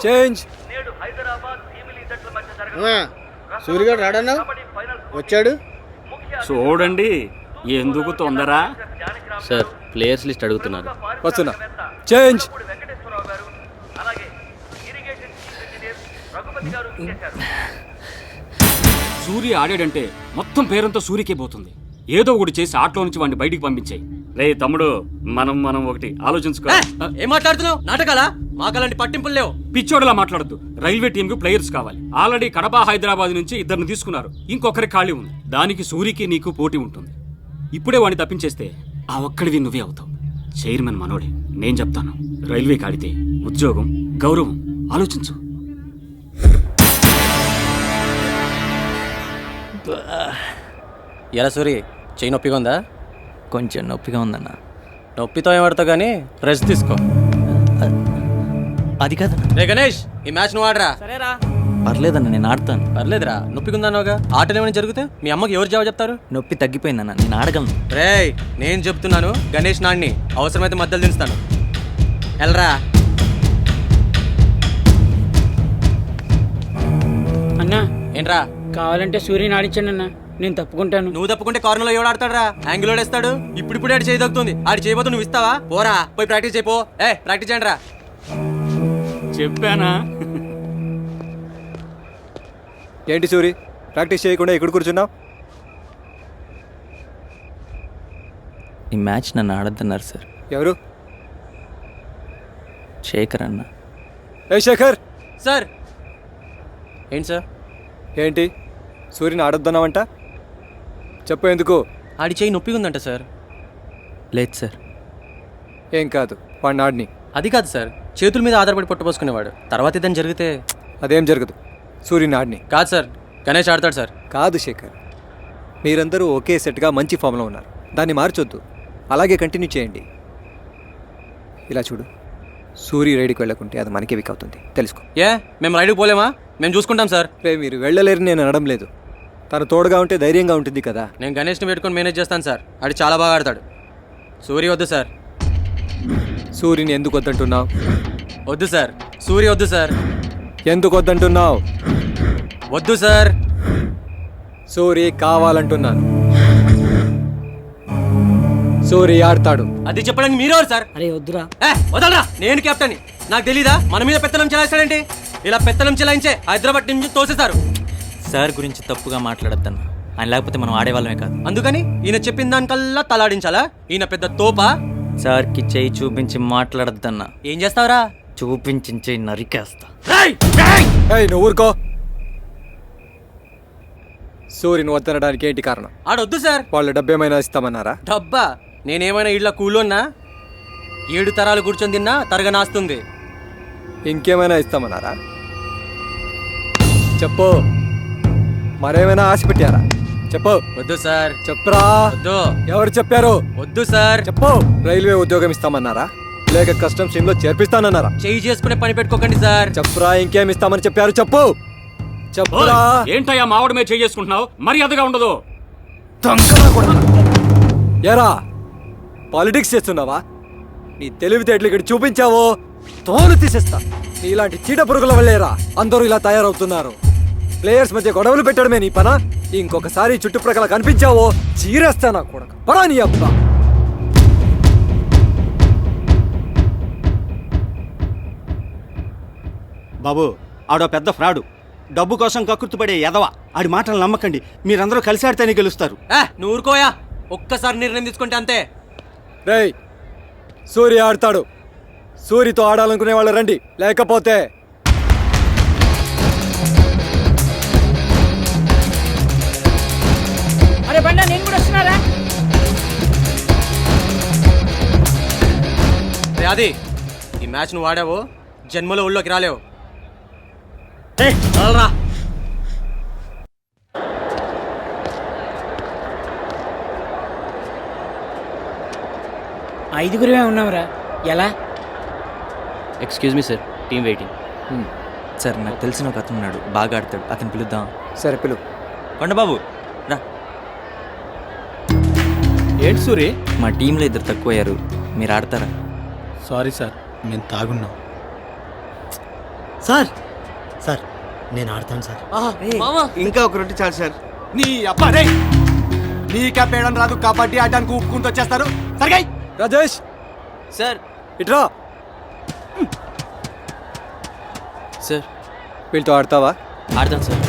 Change. సూర్యగాడు రాడన్నా వచ్చాడు. చూడండి, ఎందుకు తొందర? సార్ ప్లేయర్స్ లిస్ట్ అడుగుతున్నారు. వస్తున్నా. చేంజ్. సూర్య ఆడాడంటే మొత్తం పేరంతో సూర్యకే పోతుంది. ఏదో ఒకటి చేసి ఆటలో నుంచి వాడిని బయటికి పంపించాయి. రే తమ్ముడు, మనం ఒకటి ఆలోచించుకో. ఏం మాట్లాడుతున్నావు? నాటకాలా? మాకలాంటి పట్టింపులు లేవు. పిచ్చోడలా మాట్లాడద్దు. రైల్వే టీమ్ కు ప్లేయర్స్ కావాలి. ఆల్రెడీ కడప హైదరాబాద్ నుంచి ఇద్దరిని తీసుకున్నారు. ఇంకొకరి ఖాళీ ఉంది. దానికి సూర్యకి నీకు పోటీ ఉంటుంది. ఇప్పుడే వాడిని తప్పించేస్తే ఆ ఒక్కడివి నువ్వే అవుతావు. చైర్మన్ మనోడే. నేను చెప్తాను, రైల్వే కాడితే ఉద్యోగం, గౌరవం. ఆలోచించు. ఎలా సూరి, చెయ్యి నొప్పిగా ఉందా? కొంచెం నొప్పిగా ఉందన్న. నొప్పితో ఏమడతావు కానీ రెస్ట్ తీసుకో. అది కాదన్న. రే గణేష్, ఈ మ్యాచ్ నువ్వు ఆడరా. సరేరా. పర్లేదన్న, నేను ఆడతాను. పర్లేదురా, నొప్పిగా ఉందన్నావుగా. ఆటలు ఏమైనా జరిగితే మీ అమ్మకి ఎవరు జవాబు చెప్తారు? నొప్పి తగ్గిపోయిందన్న, నేను ఆడగలను. రే, నేను చెప్తున్నాను, గణేష్ నాడిని అవసరమైతే మధ్యలో దించుతాను. వెళ్ళరా. అన్నా ఏంట్రా? కావాలంటే సూర్యని ఆడించండి అన్న, నేను తప్పుకుంటాను. నువ్వు తప్పుకుంటే కార్నర్లో ఎవడు ఆడతాడరా? యాంగిల్ వేస్తాడు. ఇప్పుడు ఆడి చేయి దొక్కుతుంది. ఆడి చేయబోతు నువ్వు ఇస్తావా? పోరా, పోయి ప్రాక్టీస్ చేయపో. ప్రాక్టీస్ చేయండి రా. చెప్పానా? ఏంటి సూరి, ప్రాక్టీస్ చేయకుండా ఇక్కడ కూర్చున్నావు? ఈ మ్యాచ్ నన్ను ఆడద్దన్నారు సార్. ఎవరు? శేఖర్ అన్న. ఏ శేఖర్. సార్. ఏంటి సార్? ఏంటి సూర్యని ఆడొద్దన్నావంట? చెప్పు, ఎందుకు? ఆడి చేయి నొప్పిగా ఉందంట సార్. లేదు సార్. ఏం కాదు, వాడిని ఆడిని. అది కాదు సార్, చేతుల మీద ఆధారపడి పొట్టపోసుకునేవాడు. తర్వాత ఇదని జరిగితే అదేం జరగదు. సూర్యని ఆడిని. కాదు సార్, గణేష్ ఆడతాడు సార్. కాదు శేఖర్, మీరందరూ ఒకే సెట్గా మంచి ఫామ్లో ఉన్నారు. దాన్ని మార్చొద్దు, అలాగే కంటిన్యూ చేయండి. ఇలా చూడు, సూర్య రైడ్కి వెళ్ళకుంటే అది మనకే వీక్ అవుతుంది, తెలుసుకో. మేము రైడ్కి పోలేమా? మేము చూసుకుంటాం సార్. రే, మీరు వెళ్ళలేరు నేను అనడం లేదు. తను తోడుగా ఉంటే ధైర్యంగా ఉంటుంది కదా. నేను గణేష్ని పెట్టుకొని మేనేజ్ చేస్తాను సార్. ఆడి చాలా బాగా ఆడతాడు. సూర్య వద్దు సార్. సూర్యుని ఎందుకు వద్దంటున్నావు? వద్దు సార్. సూర్య వద్దు సార్. ఎందుకు వద్దంటున్నావు? వద్దు సార్. సూర్య కావాలంటున్నాను. సూర్య ఆడతాడు. అది చెప్పడానికి మీరెవరు సార్? అరే వద్దురా. వదలరా, నేను కెప్టెన్. నాకు తెలీదా మన మీద పెత్తనం చెలాయిస్తాడంటే? ఇలా పెత్తనం చెలాయించే హైదరాబాద్ నుంచి తోసేశారు. సార్ గురించి తప్పుగా మాట్లాడద్దన్న. ఆయన లేకపోతే మనం ఆడేవాళ్ళమే కాదు. అందుకని ఈయన చెప్పిన దానికల్లా తలాడించాలా? ఈయన పెద్ద తోపా? సార్కి చెయ్యి చూపించి మాట్లాడద్దన్న. ఏం చేస్తావురా? చూపించి చెయ్యి నరికేస్తా. నువ్వు ఊరుకో. సూర్యుని వద్దనడానికి ఏంటి కారణం? ఆడొద్దు సార్. వాళ్ళు డబ్బేమైనా ఇస్తామన్నారా? డబ్బా? నేనేమైనా ఇళ్ళ కూలోన్నా? 7 తరాలు కూర్చొని తిన్నా తరగనాస్తుంది. ఇంకేమైనా ఇస్తామన్నారా? చెప్పు, మరేమైనా ఆశ పెట్టారా? చెప్పు. వద్దు సార్. చెప్పురా. వద్దు. ఎవరు చెప్పారు? వద్దు సార్. చెప్పు. రైల్వే ఉద్యోగం ఇస్తామన్నారా, లేక కస్టమ్స్ టీమ్ లో చేర్పిస్తానన్నారా? చేయి చేసుకునే పని పెట్టుకోకండి సార్. చెప్పురా, ఇంకేం ఇస్తామని చెప్పారు? చెప్పు. చెప్పురా. ఏంటయ్యా మావిడ మీద చేసుకుంటున్నావు? మర్యాదగా ఉండదు. ఏరా, పాలిటిక్స్ చేస్తున్నావా? నీ తెలివితేటలు ఇక్కడ చూపించావో తోలు తీసేస్తా. నీలాంటి చీట పురుగుల వల్లేరా అందరూ ఇలా తయారవుతున్నారు. ప్లేయర్స్ మధ్య గొడవలు పెట్టడమే నీ పనా? ఇంకొకసారి చుట్టుప్రక్కల కనిపించావో చీరేస్తా నా కొడక. పరా నీ అబ్బా. బాబు, ఆడో పెద్ద ఫ్రాడు. డబ్బు కోసం కక్కుర్తిపడే ఎదవ. ఆడి మాటలు నమ్మకండి. మీరందరూ కలిసి ఆడితేనే గెలుస్తారు. నువ్వు ఊరుకోయా. ఒక్కసారి నిర్ణయం తీసుకుంటే అంతే. రేయ్, సూర్య ఆడతాడు. సూర్యతో ఆడాలనుకునే వాళ్ళు రండి, లేకపోతే అరే బండా, నేను కూడా వస్తున్నారా? అది ఈ మ్యాచ్ నువ్వు ఆడావు, జన్మలో ఊళ్ళోకి రాలేవు. రా. 5 ఉన్నాంరా. ఎలా? Excuse me sir, team waiting. Sir, నాకు తెలిసిన ఒక అతను ఉన్నాడు, బాగా ఆడతాడు. అతను పిలుద్దాం. సరే పిలు. కొండబాబు రా. ఏంటి సూరి? మా టీంలో 2 తక్కువయ్యారు, మీరు ఆడతారా? సారీ సార్, మేము తాగున్నాం. సార్ సార్ నేను ఆడతాను సార్. ఇంకా ఒక రొట్టె చాలు సార్. నీ అబ్బా రే నీకా పేడం రాదు కబడ్డీ ఆడడానికి ఊపుకుంటూ వచ్చేస్తారు. సరిగా రాజేష్ సార్ ఇట్రా. సార్ వీళ్ళతో ఆడతావా? ఆడతాను సార్.